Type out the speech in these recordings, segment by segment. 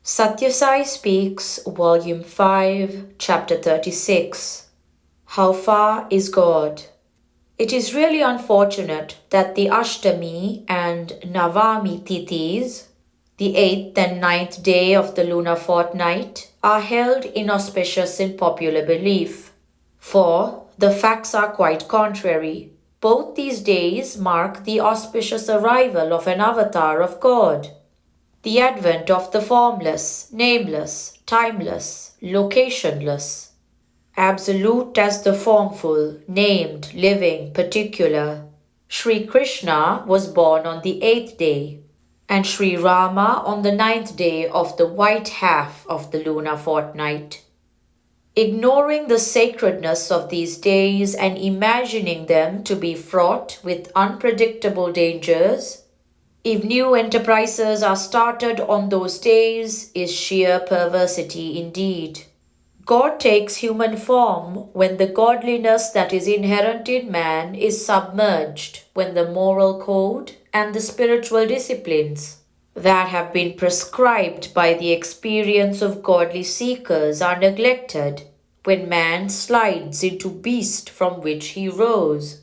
Sathya Sai Speaks, Volume 5, Chapter 36. How Far is God? It is really unfortunate that the Ashtami and Navami Tithis, the 8th and 9th day of the lunar fortnight, are held inauspicious in popular belief. For the facts are quite contrary. Both these days mark the auspicious arrival of an avatar of God. The advent of the formless, nameless, timeless, locationless, absolute as the formful, named, living, particular. Sri Krishna was born on the 8th day, and Sri Rama on the 9th day of the white half of the lunar fortnight. Ignoring the sacredness of these days and imagining them to be fraught with unpredictable dangers, if new enterprises are started on those days, is sheer perversity indeed. God takes human form when the godliness that is inherent in man is submerged, when the moral code and the spiritual disciplines that have been prescribed by the experience of godly seekers are neglected, when man slides into beast from which he rose,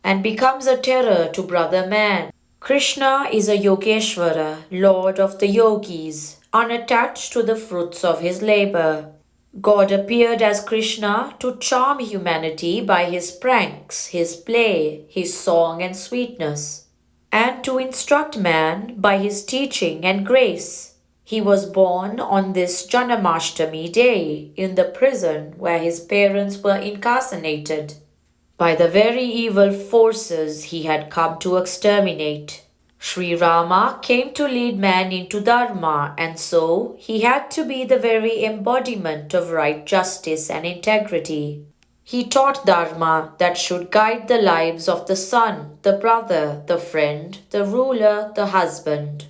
and becomes a terror to brother man. Krishna is a Yogeshwara, Lord of the Yogis, unattached to the fruits of his labor. God appeared as Krishna to charm humanity by his pranks, his play, his song and sweetness, and to instruct man by his teaching and grace. He was born on this Janamashtami day in the prison where his parents were incarcerated by the very evil forces he had come to exterminate. Sri Rama came to lead man into Dharma, and so he had to be the very embodiment of right justice and integrity. He taught Dharma that should guide the lives of the son, the brother, the friend, the ruler, the husband.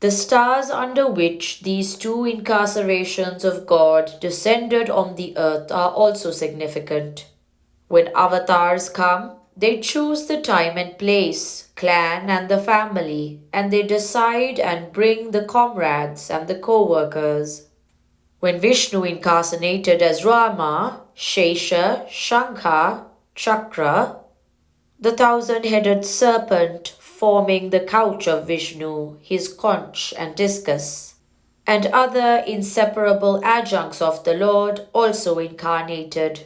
The stars under which these two incarcerations of God descended on the earth are also significant. When avatars come, they choose the time and place, clan and the family, and they decide and bring the comrades and the co-workers. When Vishnu incarnated as Rama, Shesha, Shankha, Chakra, the thousand-headed serpent forming the couch of Vishnu, his conch and discus, and other inseparable adjuncts of the Lord also incarnated.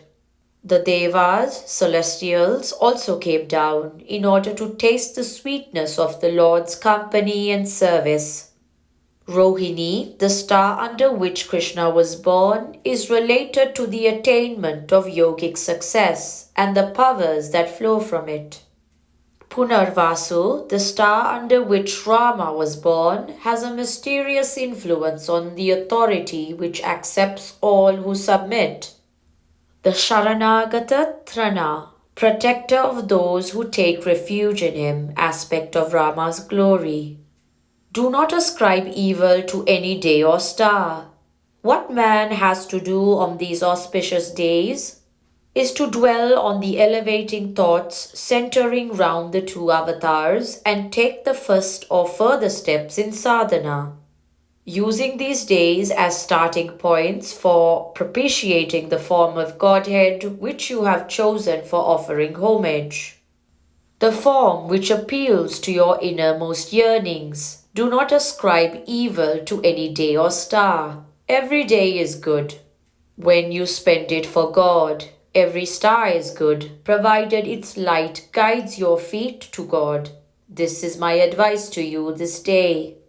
The Devas, celestials, also came down in order to taste the sweetness of the Lord's company and service. Rohini, the star under which Krishna was born, is related to the attainment of yogic success and the powers that flow from it. Punarvasu, the star under which Rama was born, has a mysterious influence on the authority which accepts all who submit. The Sharanagata Trana, protector of those who take refuge in him, aspect of Rama's glory. Do not ascribe evil to any day or star. What man has to do on these auspicious days is to dwell on the elevating thoughts centering round the two avatars and take the first or further steps in sadhana, using these days as starting points for propitiating the form of Godhead which you have chosen for offering homage. The form which appeals to your innermost yearnings. Do not ascribe evil to any day or star. Every day is good when you spend it for God. Every star is good, provided its light guides your feet to God. This is my advice to you this day.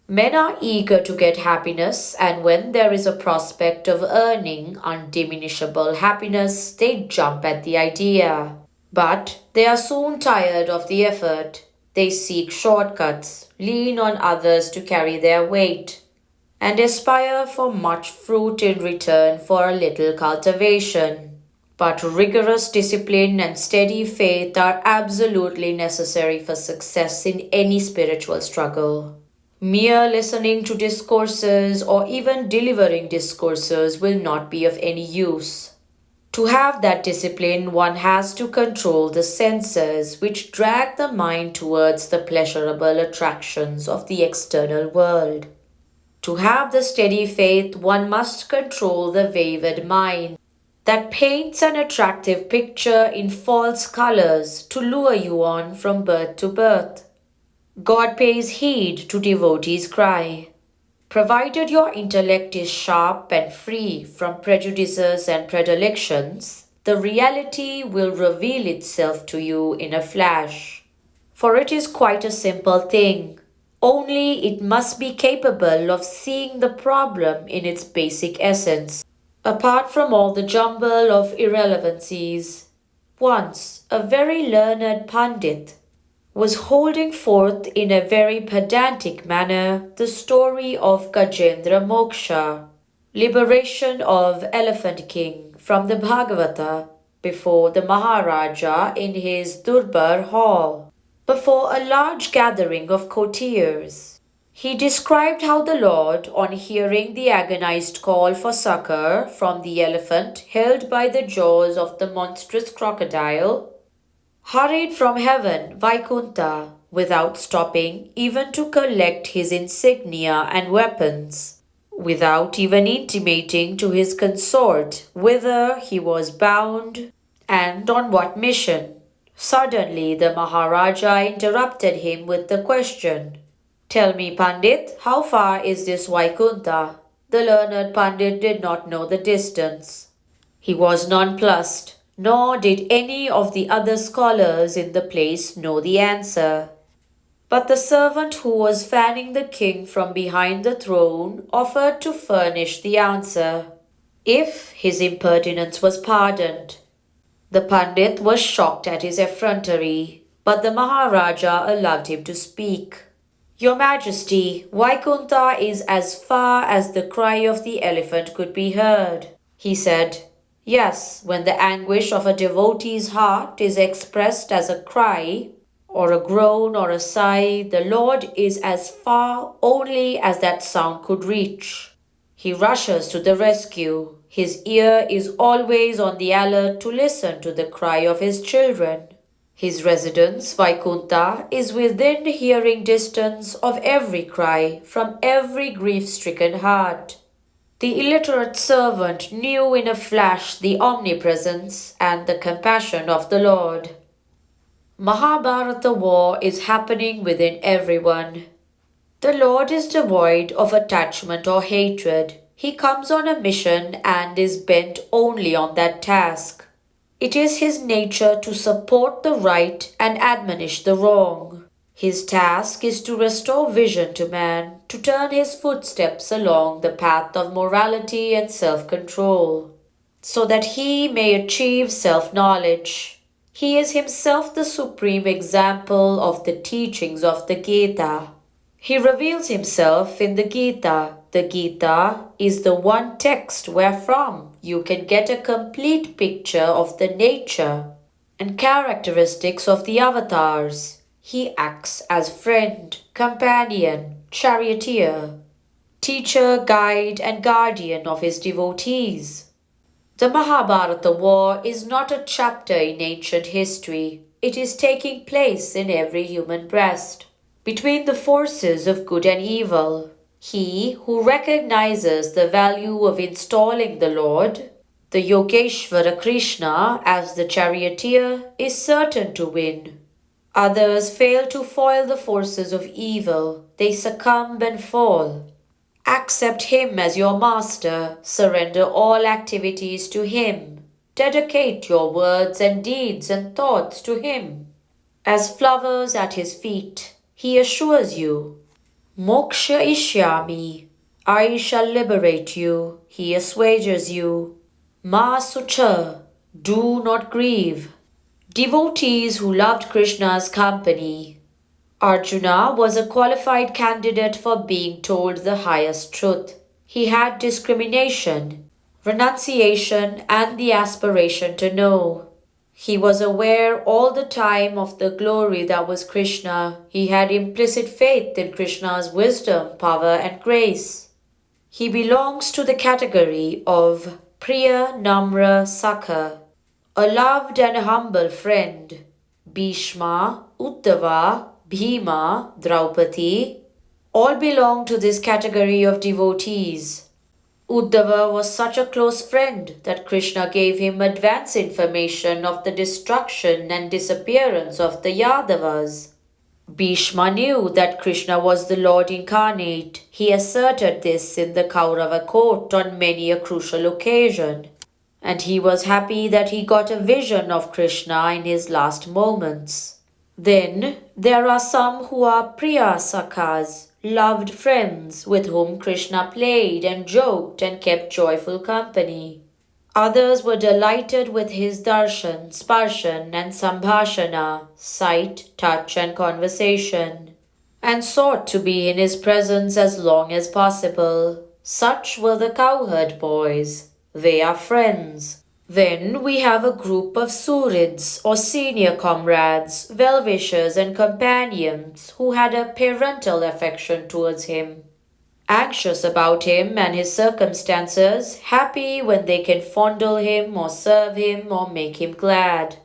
Men are eager to get happiness, and when there is a prospect of earning undiminishable happiness, they jump at the idea. But they are soon tired of the effort. They seek shortcuts, lean on others to carry their weight, and aspire for much fruit in return for a little cultivation. But rigorous discipline and steady faith are absolutely necessary for success in any spiritual struggle. Mere listening to discourses or even delivering discourses will not be of any use. To have that discipline, one has to control the senses which drag the mind towards the pleasurable attractions of the external world. To have the steady faith, one must control the wayward mind that paints an attractive picture in false colors to lure you on from birth to birth. God pays heed to devotees' cry. Provided your intellect is sharp and free from prejudices and predilections, the reality will reveal itself to you in a flash. For it is quite a simple thing, only it must be capable of seeing the problem in its basic essence, apart from all the jumble of irrelevancies. Once, a very learned Pandit was holding forth in a very pedantic manner the story of Gajendra Moksha, liberation of Elephant King from the Bhagavata before the Maharaja in his Durbar hall, before a large gathering of courtiers. He described how the Lord, on hearing the agonized call for succor from the elephant held by the jaws of the monstrous crocodile, hurried from heaven, Vaikunta, without stopping even to collect his insignia and weapons, without even intimating to his consort whither he was bound and on what mission. Suddenly the Maharaja interrupted him with the question, "Tell me, Pandit, how far is this Vaikunta?" The learned Pandit did not know the distance. He was nonplussed, nor did any of the other scholars in the place know the answer. But the servant who was fanning the king from behind the throne offered to furnish the answer, if his impertinence was pardoned. The Pandit was shocked at his effrontery, but the Maharaja allowed him to speak. "Your Majesty, Vaikunta is as far as the cry of the elephant could be heard," he said. "Yes, when the anguish of a devotee's heart is expressed as a cry, or a groan or a sigh, the Lord is as far only as that sound could reach. He rushes to the rescue. His ear is always on the alert to listen to the cry of his children. His residence, Vaikunta, is within hearing distance of every cry from every grief-stricken heart." The illiterate servant knew in a flash the omnipresence and the compassion of the Lord. Mahabharata war is happening within everyone. The Lord is devoid of attachment or hatred. He comes on a mission and is bent only on that task. It is his nature to support the right and admonish the wrong. His task is to restore vision to man, to turn his footsteps along the path of morality and self-control, so that he may achieve self-knowledge. He is himself the supreme example of the teachings of the Gita. He reveals himself in the Gita. The Gita is the one text wherefrom you can get a complete picture of the nature and characteristics of the avatars. He acts as friend, companion, charioteer, teacher, guide, and guardian of his devotees. The Mahabharata war is not a chapter in ancient history. It is taking place in every human breast, between the forces of good and evil. He who recognizes the value of installing the Lord, the Yogeshvara Krishna, as the charioteer, is certain to win. Others fail to foil the forces of evil. They succumb and fall. Accept him as your master. Surrender all activities to him. Dedicate your words and deeds and thoughts to him. As flowers at his feet, he assures you, "Moksha ishyami," I shall liberate you. He assuages you. Ma sucha, do not grieve. Devotees who loved Krishna's company. Arjuna was a qualified candidate for being told the highest truth. He had discrimination, renunciation, and the aspiration to know. He was aware all the time of the glory that was Krishna. He had implicit faith in Krishna's wisdom, power, and grace. He belongs to the category of Priya Namra Sakha, a loved and humble friend. Bhishma, Uddhava, Bhima, Draupadi, All belong to this category of devotees. Uddhava was such a close friend that Krishna gave him advance information of the destruction and disappearance of the Yadavas. Bhishma knew that Krishna was the Lord incarnate. He asserted this in the Kaurava court on many a crucial occasion. And he was happy that he got a vision of Krishna in his last moments. Then there are some who are Priya Sakhas, loved friends with whom Krishna played and joked and kept joyful company. Others were delighted with his darshan, sparshan and sambhashana, sight, touch and conversation, and sought to be in his presence as long as possible. Such were the cowherd boys. They are friends. Then we have a group of surids or senior comrades, well-wishers and companions who had a parental affection towards him. Anxious about him and his circumstances, happy when they can fondle him or serve him or make him glad.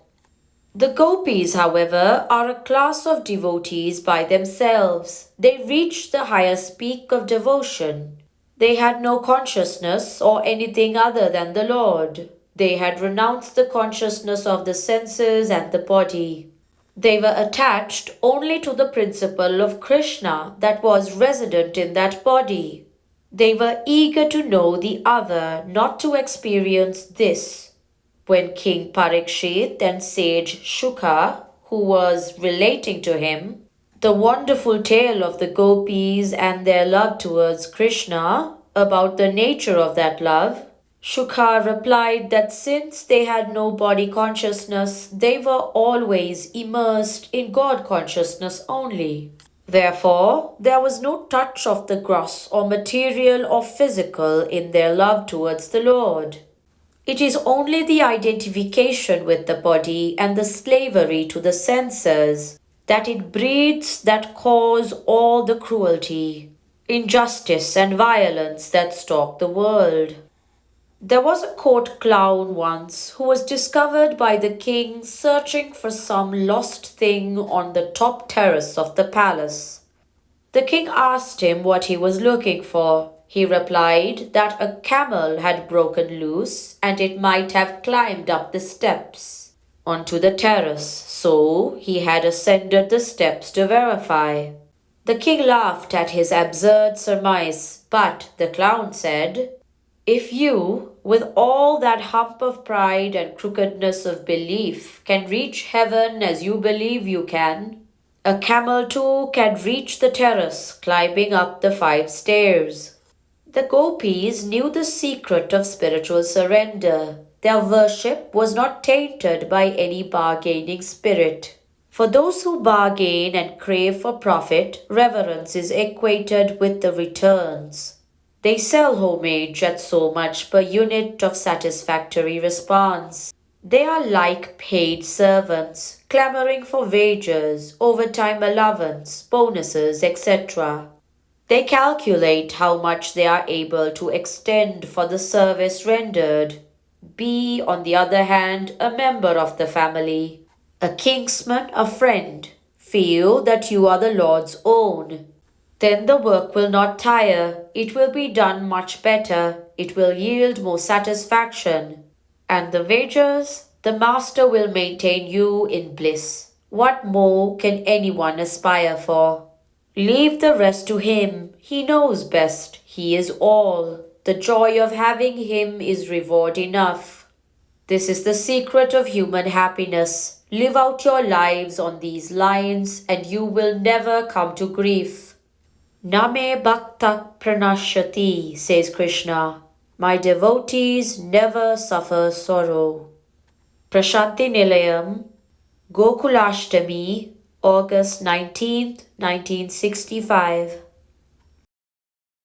The Gopis, however, are a class of devotees by themselves. They reached the highest peak of devotion. They had no consciousness or anything other than the Lord. They had renounced the consciousness of the senses and the body. They were attached only to the principle of Krishna that was resident in that body. They were eager to know the other, not to experience this. When King Parikshit and sage Shukha, who was relating to him, the wonderful tale of the Gopis and their love towards Krishna, about the nature of that love, Shukha replied that since they had no body consciousness, they were always immersed in God consciousness only. Therefore, there was no touch of the gross or material or physical in their love towards the Lord. It is only the identification with the body and the slavery to the senses that it breeds that cause all the cruelty, injustice and violence that stalk the world. There was a court clown once who was discovered by the king searching for some lost thing on the top terrace of the palace. The king asked him what he was looking for. He replied that a camel had broken loose and it might have climbed up the steps onto the terrace, so he had ascended the steps to verify. The king laughed at his absurd surmise, but the clown said, "If you, with all that hump of pride and crookedness of belief, can reach heaven as you believe you can, a camel too can reach the terrace, climbing up the 5 stairs." The Gopis knew the secret of spiritual surrender. Their worship was not tainted by any bargaining spirit. For those who bargain and crave for profit, reverence is equated with the returns. They sell homage at so much per unit of satisfactory response. They are like paid servants, clamoring for wages, overtime allowance, bonuses, etc. They calculate how much they are able to extend for the service rendered. Be, on the other hand, a member of the family, a kinsman, a friend. Feel that you are the Lord's own. Then the work will not tire, it will be done much better, it will yield more satisfaction. And the wages, the master will maintain you in bliss. What more can anyone aspire for? Leave the rest to him, he knows best, he is all. The joy of having him is reward enough. This is the secret of human happiness. Live out your lives on these lines and you will never come to grief. Name bhaktak pranashyati, says Krishna. My devotees never suffer sorrow. Prashanti Nilayam, Gokulashtami, August 19th, 1965.